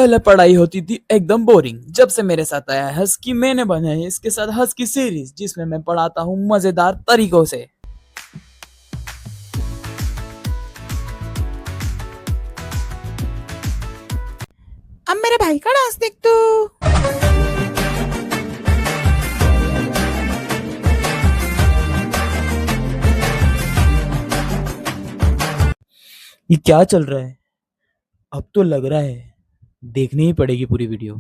पहले पढ़ाई होती थी एकदम बोरिंग। जब से मेरे साथ आया है हस्की, मैंने बनाई है इसके साथ हस्की सीरीज, जिसमें मैं पढ़ाता हूँ मजेदार तरीकों से। अब मेरे भाई का डांस देख तू। ये क्या चल रहा है? अब तो लग रहा है देखनी ही पड़ेगी पूरी वीडियो।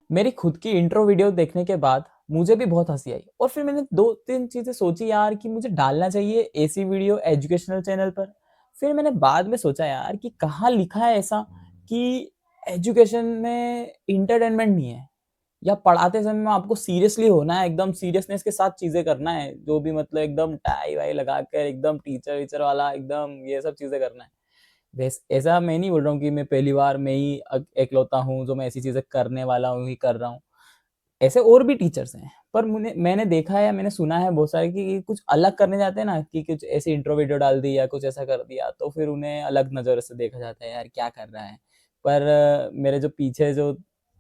मेरी खुद की इंट्रो वीडियो देखने के बाद मुझे भी बहुत हंसी आई, और फिर मैंने दो तीन चीजें सोची यार कि मुझे डालना चाहिए ऐसी वीडियो एजुकेशनल चैनल पर। फिर मैंने बाद में सोचा यार कि कहाँ लिखा है ऐसा कि एजुकेशन में इंटरटेनमेंट नहीं है, या पढ़ाते समय में आपको सीरियसली होना है, एकदम सीरियसनेस के साथ चीजें करना है, जो भी मतलब एकदम टाई वाई लगा कर एकदम टीचर वीचर वाला एकदम ये सब चीजें करना है। ऐसा मैं नहीं बोल रहा हूँ कि मैं पहली बार मैं ही एकलौता हूँ जो मैं ऐसी चीजें करने वाला हूँ ही कर रहा हूँ। ऐसे और भी टीचर्स हैं, पर मैंने देखा है, मैंने सुना है बहुत सारे कि कुछ अलग करने जाते हैं ना, कि कुछ ऐसी इंट्रो वीडियो डाल दी या कुछ ऐसा कर दिया तो फिर उन्हें अलग नज़र से देखा जाता है, यार क्या कर रहा है। पर मेरे जो पीछे जो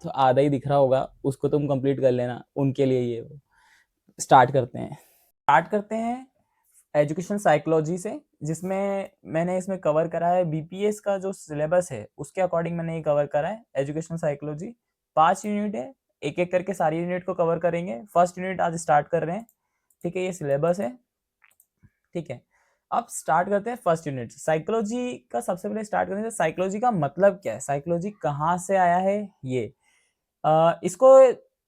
तो आधा ही दिख रहा होगा उसको तुम कंप्लीट कर लेना, उनके लिए ये स्टार्ट करते हैं एजुकेशन साइकोलॉजी से, जिसमें मैंने इसमें कवर करा है बीपीएस का जो सिलेबस है उसके अकॉर्डिंग मैंने ये कवर करा है एजुकेशन साइकोलॉजी। 5 यूनिट है, एक एक करके सारी यूनिट को कवर करेंगे। फर्स्ट यूनिट आज स्टार्ट कर रहे हैं, ठीक है, ये सिलेबस है, ठीक है। अब स्टार्ट करते हैं फर्स्ट यूनिट से। साइकोलॉजी का सबसे पहले स्टार्ट करेंगे, साइकोलॉजी का मतलब क्या है, साइकोलॉजी कहाँ से आया है ये। इसको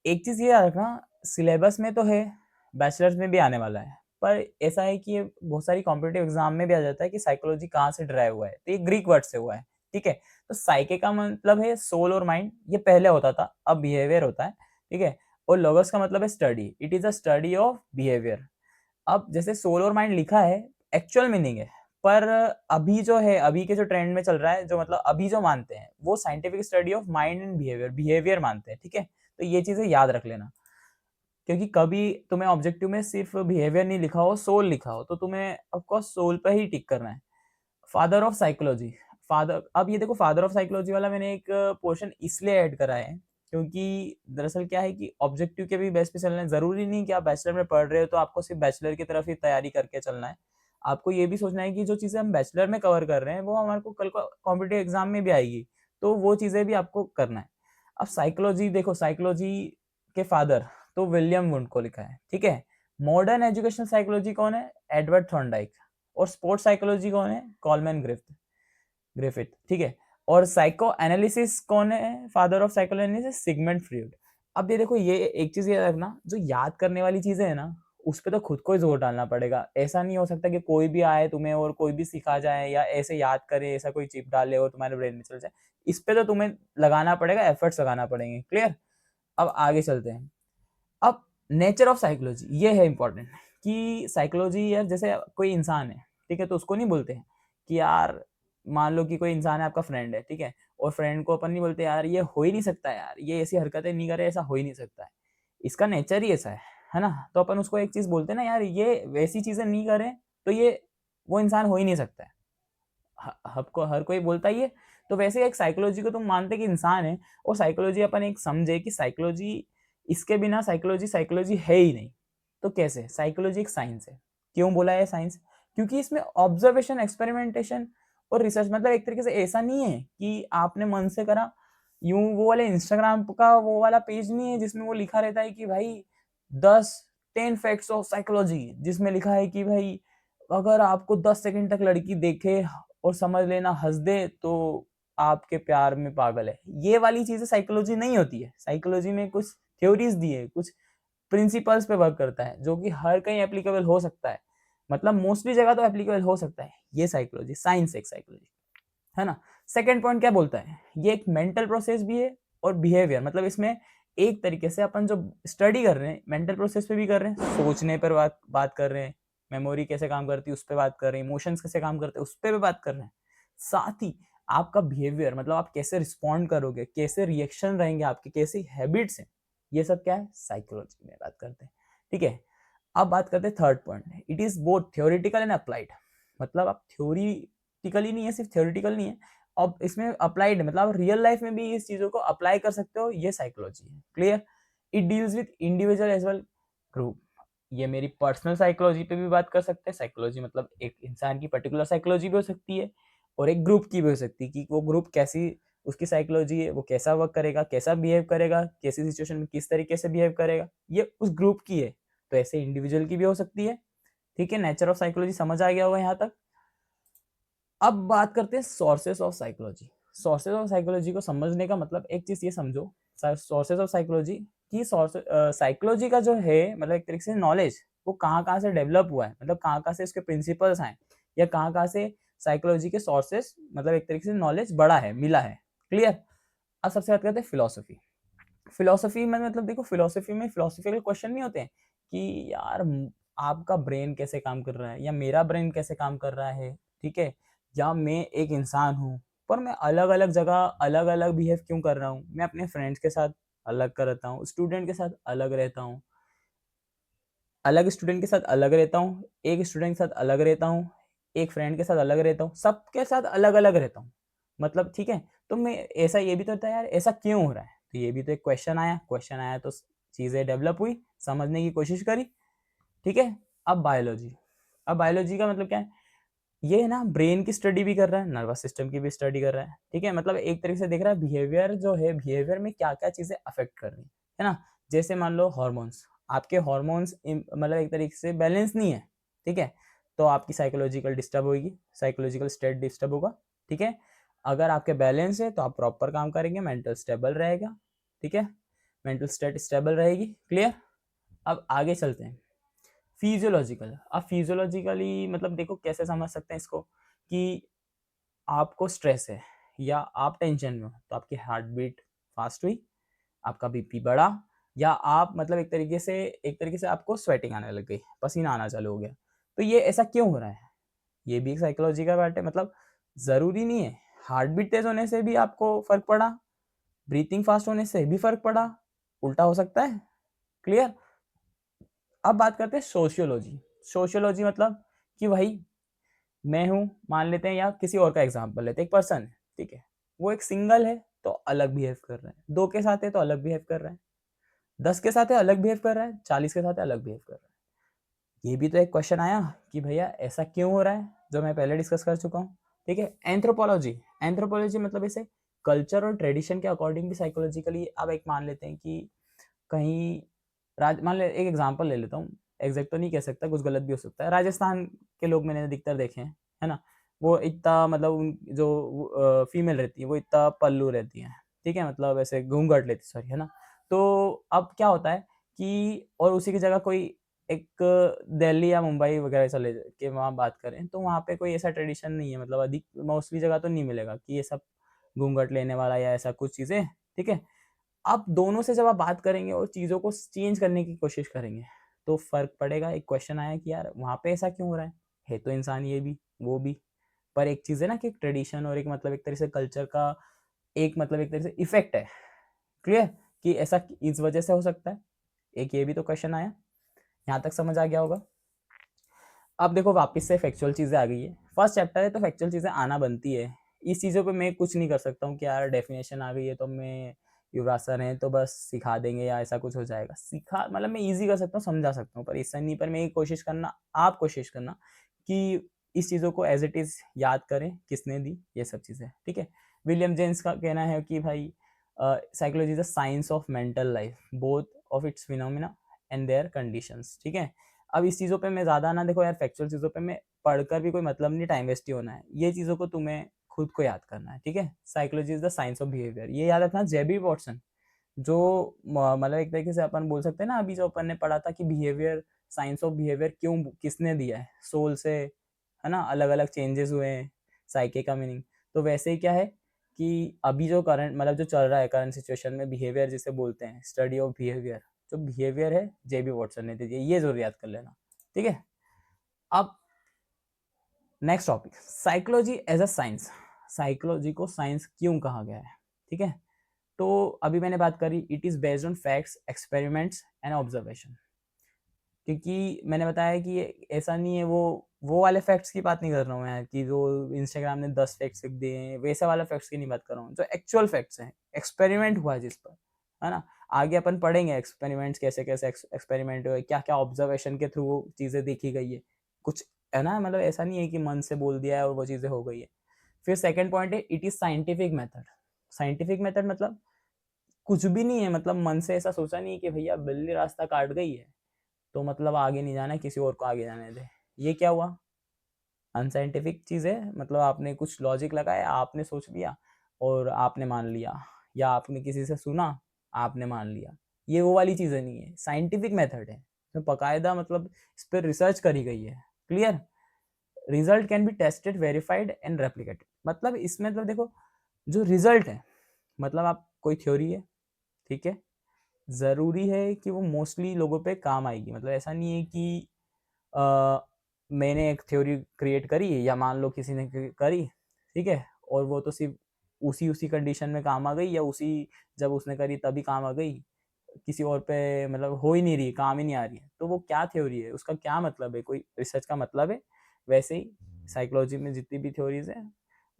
एक चीज ये याद रखना, सिलेबस में तो है, बैचलर्स में भी आने वाला है, पर ऐसा है कि ये बहुत सारी कॉम्पिटिटिव एग्जाम में भी आ जाता है कि साइकोलॉजी कहाँ से डराइव हुआ है, तो ये ग्रीक वर्ड से हुआ है, ठीक है। तो साइके का मतलब है सोल और माइंड, ये पहले होता था, अब बिहेवियर होता है, ठीक है। और लोगोस का मतलब है study, it is a study of behaviour. अब जैसे सोल और माइंड लिखा है, एक्चुअल मीनिंग है, पर अभी जो है, अभी के जो ट्रेंड में चल रहा है, जो मतलब अभी जो मानते हैं वो scientific study of mind and behaviour, behaviour मानते हैं, ठीक है। तो ये चीजें याद रख लेना, क्योंकि कभी तुम्हें ऑब्जेक्टिव में सिर्फ बिहेवियर नहीं लिखा हो, सोल लिखा हो, तो तुम्हें ऑफकोर्स सोल पे ही टिक करना है। फादर ऑफ साइकोलॉजी, फादर, अब ये देखो फादर ऑफ साइकोलॉजी वाला मैंने एक पोर्शन इसलिए ऐड करा है क्योंकि दरअसल क्या है कि ऑब्जेक्टिव के भी बेस पे चलना है। जरूरी नहीं कि आप बैचलर में पढ़ रहे हो तो आपको सिर्फ बैचलर की तरफ ही तैयारी करके चलना है। आपको ये भी सोचना है कि जो चीजें हम बैचलर में कवर कर रहे हैं वो हमारे को कल को कॉम्पिटेटिव एग्जाम में भी आएगी, तो वो चीजें भी आपको करना है। अब साइकोलॉजी देखो, साइकोलॉजी के फादर तो विलियम वुंड को लिखा है, ठीक है। मॉडर्न एजुकेशन साइकोलॉजी कौन है, एडवर्ड थॉर्नडाइक। और स्पोर्ट्स साइकोलॉजी कौन है, कॉलमैन ग्रिफिथ, ठीक है। और साइको एनालिसिस कौन है, father of psychoanalysis, Sigmund Freud. अब ये देखो, ये एक चीज याद रखना, जो याद करने वाली चीजें है ना, उस पर तो खुद को ही जोर डालना पड़ेगा। ऐसा नहीं हो सकता कि कोई भी आए तुम्हें और कोई भी सिखा जाए या ऐसे याद करे, ऐसा कोई चिप डाले और तुम्हारे ब्रेन में चल जाए। इस पे तो तुम्हें लगाना पड़ेगा, एफर्ट्स लगाना पड़ेंगे, क्लियर। अब आगे चलते हैं। अब नेचर ऑफ साइकोलॉजी, ये है इंपॉर्टेंट, कि साइकोलॉजी यार, जैसे कोई इंसान है, ठीक है, तो उसको नहीं बोलते हैं कि यार, मान लो कि कोई इंसान है, आपका फ्रेंड है, ठीक है, और फ्रेंड को अपन नहीं बोलते यार ये हो ही नहीं सकता, यार ये ऐसी हरकतें नहीं करे, ऐसा हो ही नहीं सकता है, इसका नेचर ही ऐसा है ना। तो अपन उसको एक चीज बोलते हैं ना, यार ये वैसी चीजें नहीं करे तो ये वो इंसान हो ही नहीं सकता है। सबको हर कोई बोलता ही है। तो वैसे एक साइकोलॉजी को तुम मानते कि इंसान है, और साइकोलॉजी अपन एक समझे कि साइकोलॉजी, इसके बिना साइकोलॉजी साइकोलॉजी है ही नहीं। तो कैसे, साइकोलॉजी एक साइंस है। क्यों बोला है साइंस, क्योंकि इसमें ऑब्जर्वेशन, एक्सपेरिमेंटेशन और रिसर्च, मतलब एक तरीके से ऐसा नहीं है कि आपने मन से करा, यूं वो वाले इंस्टाग्राम का वो वाला पेज नहीं है जिसमें वो लिखा रहता है कि भाई 10 फैक्ट्स ऑफ साइकोलॉजी, जिसमें लिखा है कि भाई अगर आपको 10 सेकंड तक लड़की देखे और समझ लेना हंस दे तो आपके प्यार में पागल है। ये वाली चीजें साइकोलॉजी नहीं होती है। साइकोलॉजी में कुछ थ्योरीज दी है, कुछ प्रिंसिपल्स पे वर्क करता है, जो कि हर कहीं एप्लीकेबल हो सकता है, मतलब मोस्टली जगह तो एप्लीकेबल हो सकता है। ये साइकोलॉजी साइंस, एक साइकोलॉजी, है ना। सेकेंड पॉइंट क्या बोलता है, ये एक मेंटल प्रोसेस भी है और बिहेवियर, मतलब इसमें एक तरीके से अपन जो स्टडी कर रहे हैं मेंटल प्रोसेस पे भी कर रहे हैं, सोचने पर बात कर रहे हैं, मेमोरी कैसे काम करती है उस पर बात कर रहे हैं, इमोशंस कैसे काम करते हैं उस पर भी बात कर रहे हैं। साथ ही आपका बिहेवियर, मतलब आप कैसे रिस्पॉन्ड करोगे, कैसे रिएक्शन रहेंगे आपके, कैसी हैबिट्स हैं, ये सब क्या है, साइकोलॉजी में बात करते हैं, ठीक है। अब बात करते हैं third point, it is both theoretical and applied. मतलब आप थ्योरेटिकली नहीं है, सिर्फ थ्योरेटिकल नहीं है, अब इसमें अप्लाइड मतलब रियल लाइफ में भी इस चीजों को अप्लाई कर सकते हो, ये साइकोलॉजी है। Clear? It deals with individual as well group. ये मेरी पर्सनल साइकोलॉजी पे भी बात कर सकते हैं। साइकोलॉजी मतलब एक इंसान की पर्टिकुलर साइकोलॉजी भी हो सकती है और एक ग्रुप की भी हो सकती है कि वो ग्रुप कैसी उसकी साइकोलॉजी है, वो कैसा वर्क करेगा, कैसा बिहेव करेगा, कैसी सिचुएशन में किस तरीके से बिहेव करेगा, ये उस ग्रुप की है। तो ऐसे इंडिविजुअल की भी हो सकती है। ठीक है, नेचर ऑफ साइकोलॉजी समझ आ गया होगा यहाँ तक। अब बात करते हैं sources of psychology. Sources of psychology को समझने का मतलब एक चीज ये समझो, सोर्सेस ऑफ साइकोलॉजी की साइकोलॉजी का जो है मतलब एक तरीके से नॉलेज वो कहाँ कहाँ से डेवलप हुआ है, मतलब कहाँ कहाँ से इसके प्रिंसिपल्स आए या कहाँ कहाँ से साइकोलॉजी के सोर्सेस मतलब एक तरीके से नॉलेज बढ़ा है, मिला है। क्लियर? अब सबसे बात करते हैं फिलोसफी। फिलोसफी में मतलब देखो, फिलोसफी में फिलोसफिकल क्वेश्चन नहीं होते हैं कि यार आपका ब्रेन कैसे काम कर रहा है या मेरा ब्रेन कैसे काम कर रहा है, ठीक है, या मैं एक इंसान हूँ पर मैं अलग अलग जगह अलग अलग बिहेव क्यों कर रहा हूँ। मैं अपने फ्रेंड्स के साथ अलग रहता हूँ, स्टूडेंट के साथ अलग रहता हूँ, अलग स्टूडेंट के साथ अलग रहता हूँ, एक स्टूडेंट के साथ अलग रहता हूँ, एक फ्रेंड के साथ अलग रहता हूँ, सबके साथ अलग अलग रहता हूँ। मतलब ठीक है, तो मैं ऐसा ये भी तो होता है यार ऐसा क्यों हो रहा है, तो ये भी तो एक क्वेश्चन आया तो चीजें डेवलप हुई, समझने की कोशिश करी। ठीक है। अब बायोलॉजी। अब बायोलॉजी का मतलब क्या है, ये है ना ब्रेन की स्टडी भी कर रहा है, नर्वस सिस्टम की भी स्टडी कर रहा है। ठीक है, मतलब एक तरीके से देख रहा है बिहेवियर जो है, बिहेवियर में क्या क्या चीजें अफेक्ट कर रही है ना। जैसे मान लो हार्मोन्स, आपके हार्मोन्स मतलब एक तरीके से बैलेंस नहीं है, ठीक है, तो आपकी साइकोलॉजिकल डिस्टर्ब होगी, साइकोलॉजिकल स्टेट डिस्टर्ब होगा। ठीक है, अगर आपके बैलेंस है तो आप प्रॉपर काम करेंगे, मेंटल स्टेबल रहेगा। ठीक है, मेंटल स्टेट स्टेबल रहेगी। क्लियर? अब आगे चलते हैं फिजियोलॉजिकल। अब फिजियोलॉजिकली मतलब देखो कैसे समझ सकते हैं इसको कि आपको स्ट्रेस है या आप टेंशन में हो तो आपकी हार्ट बीट फास्ट हुई, आपका बीपी बढ़ा, या आप मतलब एक तरीके से आपको स्वेटिंग आने लग गई, पसीना आना चालू हो गया। तो ये ऐसा क्यों हो रहा है, ये भी एक साइकोलॉजी का पार्ट है। मतलब जरूरी नहीं है हार्ट बीट तेज होने से भी आपको फर्क पड़ा, ब्रीथिंग फास्ट होने से भी फर्क पड़ा, उल्टा हो सकता है। क्लियर? अब बात करते हैं सोशियोलॉजी। सोशियोलॉजी मतलब कि भाई मैं हूं, मान लेते हैं, या किसी और का एग्जांपल लेते हैं, एक पर्सन है, ठीक है, वो एक सिंगल है तो अलग बिहेव कर रहा है, दो के साथ है तो अलग बिहेव कर रहा है, 10 के साथ है अलग बिहेव कर रहा है, 40 के साथ है अलग बिहेव कर रहा है। ये भी तो एक क्वेश्चन आया कि भैया ऐसा क्यों हो रहा है, जो मैं पहले डिस्कस कर चुका हूँ। ठीक है, एंथ्रोपोलॉजी। एंथ्रोपोलॉजी मतलब इसे कल्चर और ट्रेडिशन के अकॉर्डिंग भी साइकोलॉजिकली आप एक मान लेते हैं कि कहीं मान ले, एक एग्जांपल ले लेता हूँ, एग्जैक्ट तो नहीं कह सकता, कुछ गलत भी हो सकता है। राजस्थान के लोग मैंने अधिकतर देखे हैं, है ना, वो इतना मतलब जो फीमेल रहती है वो इतना पल्लू रहती है, ठीक है, मतलब ऐसे घूंघट लेती, सॉरी, है ना। तो अब क्या होता है कि और उसी की जगह कोई एक दिल्ली या मुंबई वगैरह चले के वहाँ बात करें तो वहाँ पे कोई ऐसा ट्रेडिशन नहीं है, मतलब अधिक मोस्टली जगह तो नहीं मिलेगा कि ये सब घूंघट लेने वाला या ऐसा कुछ चीज़ें। ठीक है, आप दोनों से जब आप बात करेंगे और चीज़ों को चेंज करने की कोशिश करेंगे तो फर्क पड़ेगा। एक क्वेश्चन आया कि यार वहाँ पे ऐसा क्यों हो रहा है तो इंसान ये भी वो भी, पर एक चीज़ है ना कि ट्रेडिशन और एक मतलब एक तरह से कल्चर का एक मतलब एक तरह से इफेक्ट है। क्लियर? कि ऐसा इस वजह से हो सकता है, एक ये भी तो क्वेश्चन आया। यहाँ तक समझ आ गया होगा। अब देखो वापस से फैक्चुअल चीज़ें आ गई है, फर्स्ट चैप्टर है तो फैक्चुअल चीज़ें आना बनती है। इस चीज़ों पे मैं कुछ नहीं कर सकता हूँ कि यार डेफिनेशन आ गई है तो मैं युवराज सर हैं तो बस सिखा देंगे या ऐसा कुछ हो जाएगा। सिखा मतलब मैं इजी कर सकता हूँ, समझा सकता हूँ, पर इससे नहीं, पर मैं ये कोशिश करना, आप कोशिश करना कि इस चीज़ों को एज इट इज़ याद करें, किसने दी ये सब चीज़ें। ठीक है, विलियम जेम्स का कहना है कि भाई psychology is the science of mental life, both of its phenomena and their conditions. ठीक है, अब इस चीज़ों पे मैं ज़्यादा ना देखो यार, फैक्चुअल चीज़ों पे मैं पढ़कर भी कोई मतलब नहीं, टाइम वेस्ट ही होना है। ये चीज़ों को तुम्हें खुद को याद करना है। ठीक है, psychology is the science of behaviour, ये याद रखना। जेबी वॉटसन जो मतलब एक तरीके से अपन बोल सकते हैं ना, अभी जो अपन ने पढ़ा था कि बिहेवियर, साइंस ऑफ बिहेवियर क्यों किसने दिया है, सोल से, है ना, अलग अलग चेंजेस हुए हैं, साइके का मीनिंग। तो वैसे ही क्या है कि अभी जो करंट मतलब जो चल रहा है करंट सिचुएशन में, बिहेवियर जिसे बोलते हैं, स्टडी ऑफ बिहेवियर, जो बिहेवियर है जेबी वॉटसन ने दी है, ये जरूर याद कर लेना। ठीक है, अब next topic, psychology as a science. Psychology को साइंस क्यों कहा गया है? ठीक है, तो अभी मैंने बात करी, it is based on facts, experiments and observation. क्योंकि मैंने बताया कि ये ऐसा नहीं है वो वो वाले फैक्ट्स की बात नहीं कर रहा हूँ यार कि जो इंस्टाग्राम ने 10 फैक्ट्स लिख दिए हैं, वैसे वाला फैक्ट्स की नहीं बात कर रहा हूँ, जो एक्चुअल फैक्ट्स हैं, एक्सपेरिमेंट हुआ है जिस पर, है ना। आगे अपन पढ़ेंगे एक्सपेरिमेंट्स कैसे कैसे एक्सपेरिमेंट हुए, क्या क्या ऑब्जर्वेशन के थ्रू वो चीज़ें देखी गई है कुछ, है ना। मतलब ऐसा नहीं है कि मन से बोल दिया है और वो चीज़ें हो गई है। फिर सेकंड पॉइंट है, it is scientific method. Scientific method मतलब कुछ भी नहीं है, मतलब मन से ऐसा सोचा नहीं कि भैया बिल्ली रास्ता काट गई है तो मतलब आगे नहीं जाना है, किसी और को आगे जाने दे। ये क्या हुआ, अनसाइंटिफिक चीज है। मतलब आपने कुछ लॉजिक लगाया, आपने सोच लिया और आपने मान लिया, या आपने किसी से सुना, आपने मान लिया। ये वो वाली चीजें नहीं है, साइंटिफिक मेथड है, इसमें बकायदा मतलब इस पर रिसर्च करी गई है। Clear. Result can be tested, verified and replicated. मतलब इसमें मतलब देखो, जो रिजल्ट है, मतलब आप कोई थ्योरी है, ठीक है, जरूरी है कि वो मोस्टली लोगों पे काम आएगी। मतलब ऐसा नहीं है कि मैंने एक थ्योरी क्रिएट करी या मान लो किसी ने करी, ठीक है, और वो तो सिर्फ उसी उसी कंडीशन में काम आ गई, या उसी जब उसने करी तभी काम आ गई, किसी और पे मतलब हो ही नहीं रही, काम ही नहीं आ रही है, तो वो क्या थ्योरी है, उसका क्या मतलब है, कोई रिसर्च का मतलब है। वैसे ही साइकोलॉजी में जितनी भी थ्योरीज है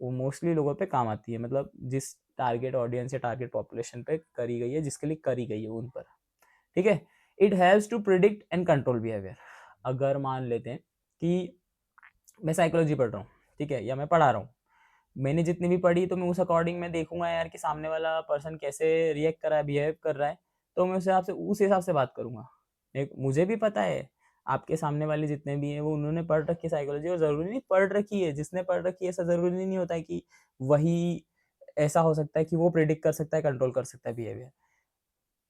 वो मोस्टली लोगों पे काम आती है, मतलब जिस टारगेट ऑडियंस या टारगेट पॉपुलेशन पे करी गई है, जिसके लिए करी गई है उन पर, ठीक है। It helps to predict and control behaviour. अगर मान लेते हैं कि मैं साइकोलॉजी पढ़ रहा हूँ, ठीक है, या मैं पढ़ा रहा हूँ, मैंने जितनी भी पढ़ी तो मैं उस अकॉर्डिंग मैं देखूंगा यार कि सामने वाला पर्सन कैसे रिएक्ट कर रहा है, बिहेव कर रहा है, तो मैं उस हिसाब से बात करूंगा। मुझे भी पता है आपके सामने वाले जितने भी हैं वो उन्होंने पढ़ रखी है साइकोलॉजी, और जरूरी नहीं पढ़ रखी है, जिसने पढ़ रखी है ऐसा जरूरी नहीं होता है कि वही ऐसा हो सकता है कि वो प्रिडिक्ट कर सकता है, कंट्रोल कर सकता है बिहेवियर।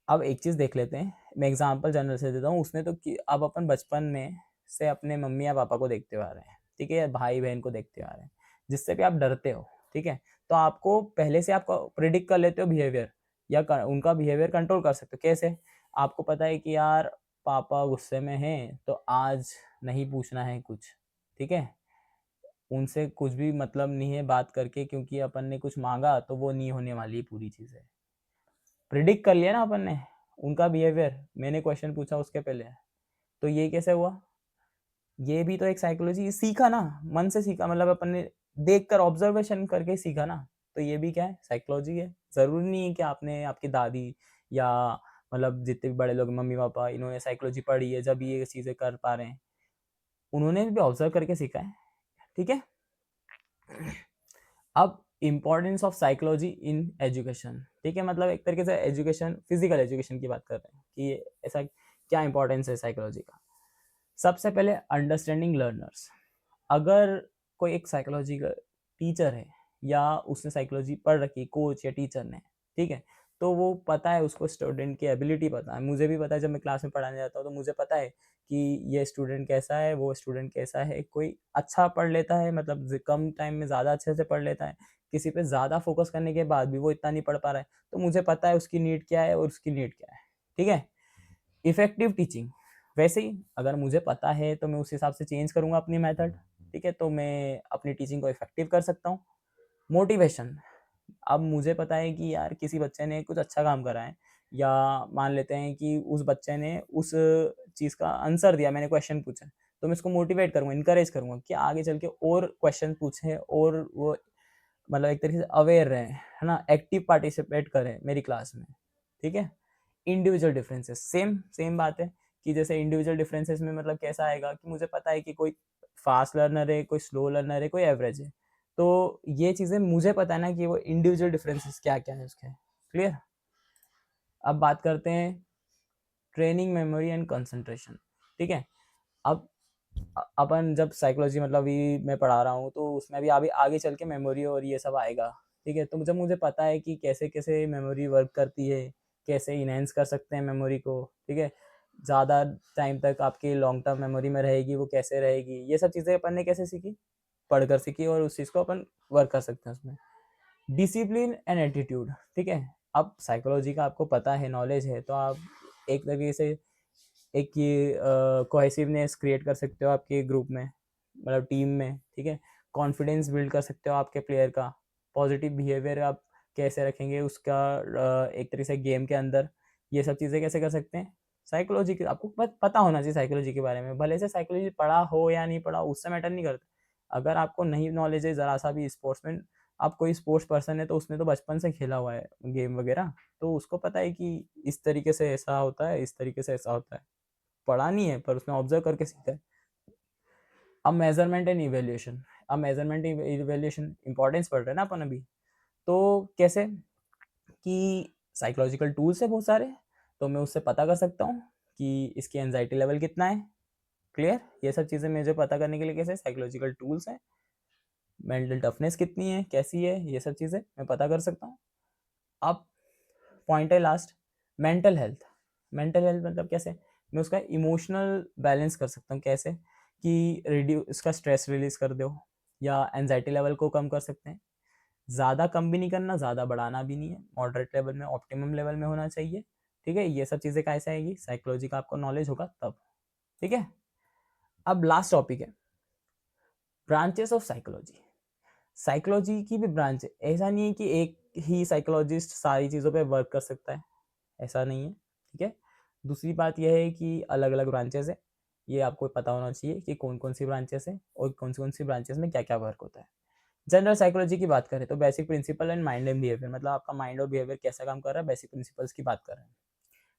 अब एक चीज देख लेते हैं, मैं एग्जांपल जनरल से देता हूँ। उसने तो अब अपन बचपन में से अपने मम्मी या पापा को देखते हुए आ रहे हैं, ठीक है, या भाई बहन को देखते हुए आ रहे हैं, जिससे भी आप डरते हो, ठीक है, तो आपको पहले से आपको प्रिडिक्ट कर लेते हो बिहेवियर, या उनका बिहेवियर कंट्रोल कर सकते हो। कैसे? आपको पता है कि यार पापा गुस्से में हैं तो आज नहीं पूछना है कुछ, ठीक है, उनसे कुछ भी मतलब नहीं है बात करके, क्योंकि अपन ने कुछ मांगा तो वो नहीं होने वाली पूरी चीजें। प्रिडिक्ट कर लिया ना अपन ने उनका बिहेवियर, मैंने क्वेश्चन पूछा उसके पहले, तो ये कैसे हुआ? ये भी तो एक साइकोलॉजी सीखा ना, मन से सीखा, मतलब अपन ने देख कर ऑब्जर्वेशन करके सीखा ना, तो ये भी क्या है, साइकोलॉजी है। जरूरी नहीं है कि आपने आपकी दादी या मतलब जितने भी बड़े लोग, मम्मी पापा, इन्होंने साइकोलॉजी पढ़ी है जब ये चीजें कर पा रहे हैं, उन्होंने भी ऑब्जर्व करके सीखा है, ठीक है। अब importance of psychology in education, ठीक है, मतलब एक तरीके से एजुकेशन, फिजिकल एजुकेशन की बात कर रहे हैं कि ऐसा क्या इंपॉर्टेंस है साइकोलॉजी का। सबसे पहले अंडरस्टैंडिंग लर्नर्स। अगर कोई एक साइकोलॉजी का टीचर है या उसने साइकोलॉजी पढ़ रखी, कोच या टीचर ने, ठीक है, तो वो पता है उसको, स्टूडेंट की एबिलिटी पता है, मुझे भी पता है, जब मैं क्लास में पढ़ाने जाता हूँ तो मुझे पता है कि ये स्टूडेंट कैसा है, वो स्टूडेंट कैसा है। कोई अच्छा पढ़ लेता है, मतलब कम टाइम में ज़्यादा अच्छे से पढ़ लेता है, किसी पे ज़्यादा फोकस करने के बाद भी वो इतना नहीं पढ़ पा रहा है, तो मुझे पता है उसकी नीड क्या है और उसकी नीड क्या है, ठीक है। इफेक्टिव टीचिंग, वैसे ही अगर मुझे पता है तो मैं उस हिसाब से चेंज करूंगा अपनी मेथड, ठीक है, तो मैं अपनी टीचिंग को इफेक्टिव कर सकता हूँ। मोटिवेशन, अब मुझे पता है कि यार किसी बच्चे ने कुछ अच्छा काम करा है, या मान लेते हैं कि उस बच्चे ने उस चीज़ का आंसर दिया, मैंने क्वेश्चन पूछा, तो मैं इसको मोटिवेट करूंगा, इनकरेज करूंगा कि आगे चल के और क्वेश्चन पूछे, और वो मतलब एक तरीके से अवेयर रहे, है ना, एक्टिव पार्टिसिपेट करें मेरी क्लास में, ठीक है। इंडिविजुअल डिफरेंसेस, सेम सेम बात है कि जैसे इंडिविजुअल डिफरेंसेस में मतलब कैसा आएगा कि मुझे पता है कि कोई फास्ट लर्नर है, कोई स्लो लर्नर है, कोई एवरेज है, तो ये चीज़ें मुझे पता है ना कि वो इंडिविजुअल डिफरेंसेस क्या क्या है उसके। क्लियर। अब बात करते हैं ट्रेनिंग, मेमोरी एंड कंसंट्रेशन, ठीक है। अब अपन जब साइकोलॉजी मतलब अभी मैं पढ़ा रहा हूँ तो उसमें भी अभी आगे चल के मेमोरी और ये सब आएगा, ठीक है, तो जब मुझे पता है कि कैसे कैसे मेमोरी वर्क करती है, कैसे इनहेंस कर सकते हैं मेमोरी को, ठीक है, ज़्यादा टाइम तक आपकी लॉन्ग टर्म मेमोरी में रहेगी, वो कैसे रहेगी, ये सब चीज़ें अपन ने कैसे सीखी, पढ़कर सीखी, और उस चीज़ को अपन वर्क कर सकते हैं उसमें। डिसिप्लिन एंड एटीट्यूड, ठीक है। अब साइकोलॉजी का आपको पता है, नॉलेज है, तो आप एक तरीके से एक ये कोहेसिवनेस क्रिएट कर सकते हो आपके ग्रुप में, मतलब टीम में, ठीक है। कॉन्फिडेंस बिल्ड कर सकते हो आपके प्लेयर का। पॉजिटिव बिहेवियर आप कैसे रखेंगे उसका एक तरीके से गेम के अंदर, ये सब चीज़ें कैसे कर सकते हैं, साइकोलॉजी के आपको पता होना चाहिए साइकोलॉजी के बारे में, भले से साइकोलॉजी पढ़ा हो या नहीं पढ़ा उससे मैटर नहीं करता। अगर आपको नहीं नॉलेज है ज़रा सा भी स्पोर्ट्स में, आप कोई स्पोर्ट्स पर्सन है तो उसने तो बचपन से खेला हुआ है गेम वगैरह, तो उसको पता है कि इस तरीके से ऐसा होता है, इस तरीके से ऐसा होता है। पढ़ा नहीं है पर उसने ऑब्जर्व करके सीखा है। अब मेजरमेंट एंड इवेल्युएशन, अब मेजरमेंट इवेल्युएशन इंपॉर्टेंस पढ़ रहे हैं ना अपन अभी, तो कैसे कि साइकोलॉजिकल टूल्स है बहुत सारे, तो मैं उससे पता कर सकता हूँ कि इसकी एंजाइटी लेवल कितना है। क्लियर, ये सब चीज़ें मुझे पता करने के लिए कैसे साइकोलॉजिकल टूल्स हैं। मेंटल टफनेस कितनी है, कैसी है, ये सब चीज़ें मैं पता कर सकता हूँ। अब पॉइंट है last, mental health. Mental health मतलब कैसे मैं उसका इमोशनल बैलेंस कर सकता हूँ, कैसे कि रिड्यूस इसका स्ट्रेस रिलीज कर दो या एनजाइटी लेवल को कम कर सकते हैं। ज़्यादा कम भी नहीं करना, ज़्यादा बढ़ाना भी नहीं है, मॉडरेट लेवल में, ऑप्टिमम लेवल में होना चाहिए। ठीक है, ये सब चीज़ें कैसे आएगी, साइकोलॉजी का आपको नॉलेज होगा तब। ठीक है, अब लास्ट टॉपिक है ब्रांचेस ऑफ साइकोलॉजी। साइकोलॉजी की भी ब्रांच है, ऐसा नहीं है कि एक ही साइकोलॉजिस्ट सारी चीज़ों पे वर्क कर सकता है, ऐसा नहीं है। ठीक है, दूसरी बात यह है कि अलग अलग ब्रांचेस है, ये आपको पता होना चाहिए कि कौन कौन सी ब्रांचेस है और कौन सी ब्रांचेस में क्या क्या वर्क होता है। जनरल साइकोलॉजी की बात करें तो basic principle and mind and behaviour, मतलब आपका माइंड और बिहेवियर कैसा काम कर रहा है, बेसिक प्रिंसिपल्स की बात कर रहे हैं।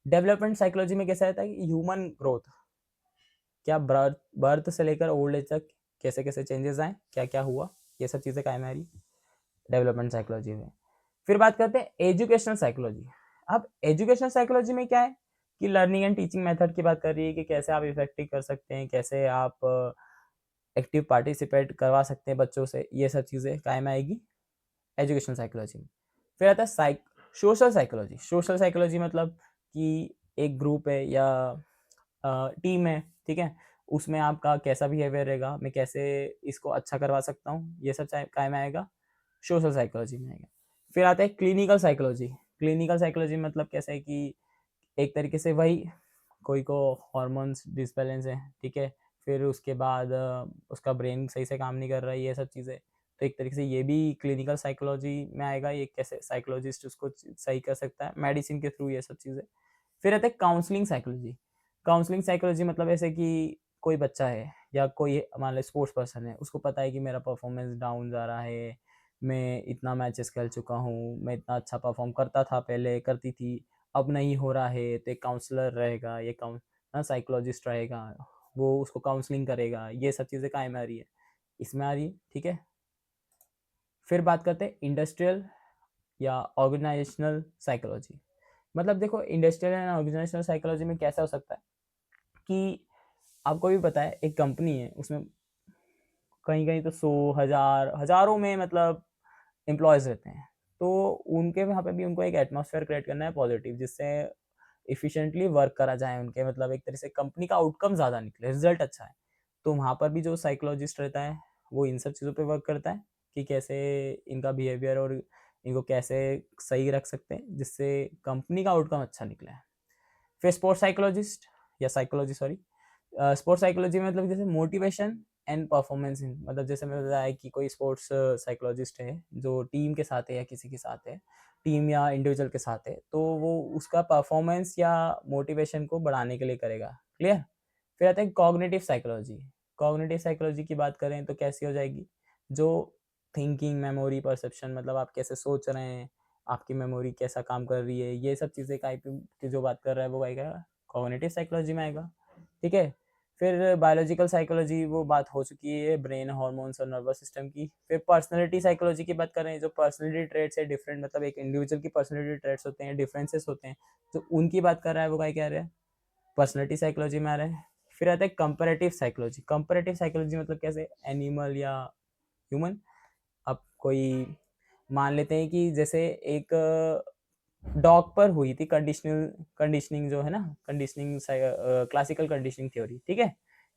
डेवलपमेंट साइकोलॉजी में कैसा रहता है कि ह्यूमन ग्रोथ, क्या बर्थ बर्थ से लेकर ओल्ड एज तक कैसे कैसे चेंजेस आए, क्या क्या हुआ, ये सब चीज़ें कायम आ रही डेवलपमेंट साइकोलॉजी में। फिर बात करते हैं एजुकेशनल साइकोलॉजी। अब एजुकेशनल साइकोलॉजी में क्या है कि लर्निंग एंड टीचिंग मेथड की बात कर रही है कि कैसे आप इफेक्टिव कर सकते हैं, कैसे आप एक्टिव पार्टिसिपेट करवा सकते हैं बच्चों से, ये सब चीज़ें कायम आएगी एजुकेशनल साइकोलॉजी में। फिर आता है सोशल साइकोलॉजी। सोशल साइकोलॉजी मतलब कि एक ग्रुप है या टीम है, ठीक है, उसमें आपका कैसा बिहेवियर रहेगा, मैं कैसे इसको अच्छा करवा सकता हूँ, ये सब कायम आएगा सोशल साइकोलॉजी में आएगा। फिर आता है क्लिनिकल साइकोलॉजी। क्लिनिकल साइकोलॉजी मतलब कैसे है कि एक तरीके से वही कोई को हार्मोन्स डिसबैलेंस है, ठीक है, फिर उसके बाद उसका ब्रेन सही से काम नहीं कर रहा है, ये सब चीज़ें, तो एक तरीके से ये भी क्लिनिकल साइकोलॉजी में आएगा। ये कैसे साइकोलॉजिस्ट उसको सही कर सकता है मेडिसिन के थ्रू, ये सब चीज़ें। फिर आता है काउंसलिंग साइकोलॉजी। काउंसलिंग साइकोलॉजी मतलब ऐसे कि कोई बच्चा है या कोई मान लो स्पोर्ट्स पर्सन है, उसको पता है कि मेरा परफॉर्मेंस डाउन जा रहा है, मैं इतना मैचेस खेल चुका हूँ, मैं इतना अच्छा परफॉर्म करता था, पहले करती थी, अब नहीं हो रहा है, तो एक काउंसलर रहेगा, ये साइकोलॉजिस्ट रहेगा, वो उसको काउंसलिंग करेगा, ये सब चीज़ें कायम आ रही है, इसमें आ रही है। ठीक है, फिर बात करते हैं इंडस्ट्रियल या ऑर्गेनाइजेशनल साइकोलॉजी। मतलब देखो इंडस्ट्रियल एंड ऑर्गेनाइजेशनल साइकोलॉजी में कैसा हो सकता है कि आपको भी पता है एक कंपनी है, उसमें कहीं कहीं तो 100 हजारों में मतलब एम्प्लॉयज़ रहते हैं, तो उनके वहाँ पे भी उनको एक एटमॉस्फेयर क्रिएट करना है पॉजिटिव, जिससे एफिशिएंटली वर्क करा जाए उनके, मतलब एक तरह से कंपनी का आउटकम ज़्यादा निकले, रिजल्ट अच्छा है। तो वहाँ पर भी जो साइकोलॉजिस्ट रहता है वो इन सब चीज़ों पे वर्क करता है कि कैसे इनका बिहेवियर और इनको कैसे सही रख सकते हैं जिससे कंपनी का आउटकम अच्छा निकले। फिर स्पोर्ट्स साइकोलॉजिस्ट या साइकोलॉजी सॉरी, स्पोर्ट्स साइकोलॉजी में मतलब जैसे मोटिवेशन एंड परफॉर्मेंस, मतलब जैसे मैंने बताया कि कोई स्पोर्ट्स साइकोलॉजिस्ट है जो टीम के साथ है या किसी के साथ है, टीम या इंडिविजुअल के साथ है, तो वो उसका परफॉर्मेंस या मोटिवेशन को बढ़ाने के लिए करेगा। क्लियर। फिर आता है कॉग्निटिव साइकोलॉजी। कॉग्निटिव साइकोलॉजी की बात करें तो कैसी हो जाएगी, जो थिंकिंग, मेमोरी, परसेप्शन, मतलब आप कैसे सोच रहे हैं, आपकी मेमोरी कैसा काम कर रही है, ये सब चीज़ें की जो बात कर रहा है वो आएगा कॉग्निटिव साइकोलॉजी में आएगा। ठीक है, फिर बायोलॉजिकल साइकोलॉजी वो बात हो चुकी है ब्रेन, हार्मोन्स और नर्वस सिस्टम की। फिर पर्सनैलिटी साइकोलॉजी की बात करें, जो पर्सनैलिटी ट्रेट्स है डिफरेंट, मतलब एक इंडिविजुअल की पर्सनैलिटी ट्रेट्स होते हैं, डिफरेंसेस होते हैं, तो उनकी बात कर रहा है वो क्या कह रहा है, पर्सनैलिटी साइकोलॉजी में आ रहा है। फिर आता है कंपैरेटिव साइकोलॉजी। कंपैरेटिव साइकोलॉजी मतलब कैसे एनिमल या ह्यूमन। अब कोई मान लेते हैं कि जैसे एक डॉग पर हुई थी कंडीशनिंग जो है ना, कंडीशनिंग क्लासिकल कंडीशनिंग थ्योरी, ठीक है,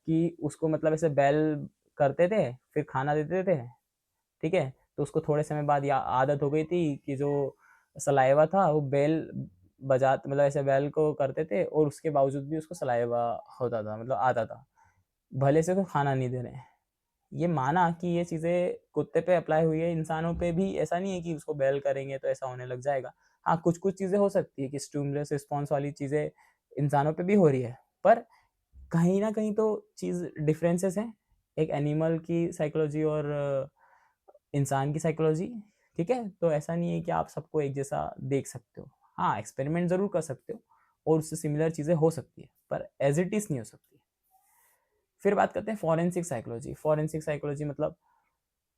कि उसको मतलब ऐसे बैल करते थे, फिर खाना देते थे, ठीक है, तो उसको थोड़े समय बाद या आदत हो गई थी कि जो सलाइवा था वो बेल बजा, मतलब ऐसे बैल को करते थे और उसके बावजूद भी उसको सलाइवा होता था, मतलब आता था, भले से उसको खाना नहीं दे रहे हैं। ये माना कि ये चीज़ें कुत्ते पे अप्लाई हुई है, इंसानों पे भी ऐसा नहीं है कि उसको बैल करेंगे तो ऐसा होने लग जाएगा। हाँ, कुछ कुछ चीज़ें हो सकती है कि स्टिमुलस रिस्पॉन्स वाली चीज़ें इंसानों पे भी हो रही है, पर कहीं ना कहीं तो चीज़ डिफरेंसेस हैं, एक एनिमल की साइकोलॉजी और इंसान की साइकोलॉजी। ठीक है, तो ऐसा नहीं है कि आप सबको एक जैसा देख सकते हो। हाँ, एक्सपेरिमेंट जरूर कर सकते हो और उससे सिमिलर चीज़ें हो सकती है, पर एज इट इज़ नहीं हो सकती। फिर बात करते हैं फॉरेंसिक साइकोलॉजी। फॉरेंसिक साइकोलॉजी मतलब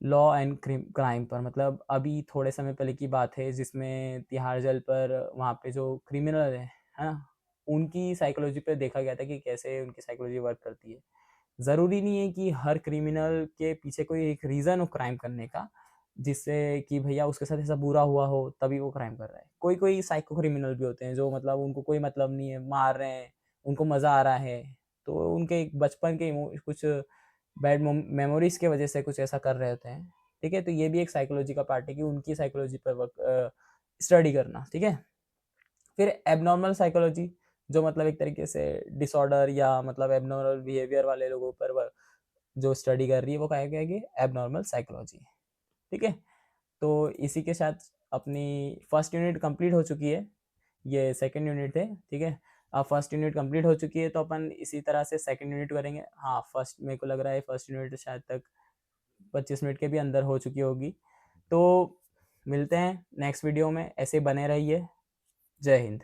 लॉ एंड क्राइम पर, मतलब अभी थोड़े समय पहले की बात है जिसमें तिहाड़ जेल पर वहाँ पे जो क्रिमिनल है ना, उनकी साइकोलॉजी पे देखा गया था कि कैसे उनकी साइकोलॉजी वर्क करती है। ज़रूरी नहीं है कि हर क्रिमिनल के पीछे कोई एक रीज़न हो क्राइम करने का, जिससे कि भैया उसके साथ ऐसा बुरा हुआ हो तभी वो क्राइम कर रहा है। कोई कोई साइको क्रिमिनल भी होते हैं जो मतलब उनको कोई मतलब नहीं है, मार रहे हैं, उनको मज़ा आ रहा है, तो उनके बचपन के कुछ बैड मेमोरीज की वजह से कुछ ऐसा कर रहे होते हैं। ठीक है, तो ये भी एक साइकोलॉजी का पार्ट है कि उनकी साइकोलॉजी पर वर्क स्टडी करना। ठीक है, फिर एबनॉर्मल साइकोलॉजी, जो मतलब एक तरीके से डिसऑर्डर या मतलब एबनॉर्मल बिहेवियर वाले लोगों पर जो स्टडी कर रही है, वो कहा गया कि एबनॉर्मल साइकोलॉजी। ठीक है, तो इसी के साथ अपनी फर्स्ट यूनिट कंप्लीट हो चुकी है, ये सेकंड यूनिट है। ठीक है, अब फर्स्ट यूनिट कंप्लीट हो चुकी है, तो अपन इसी तरह से सेकंड यूनिट करेंगे। हाँ, फर्स्ट मेरे को लग रहा है फर्स्ट यूनिट शायद तक 25 मिनट के भी अंदर हो चुकी होगी। तो मिलते हैं नेक्स्ट वीडियो में, ऐसे बने रहिए। जय हिंद।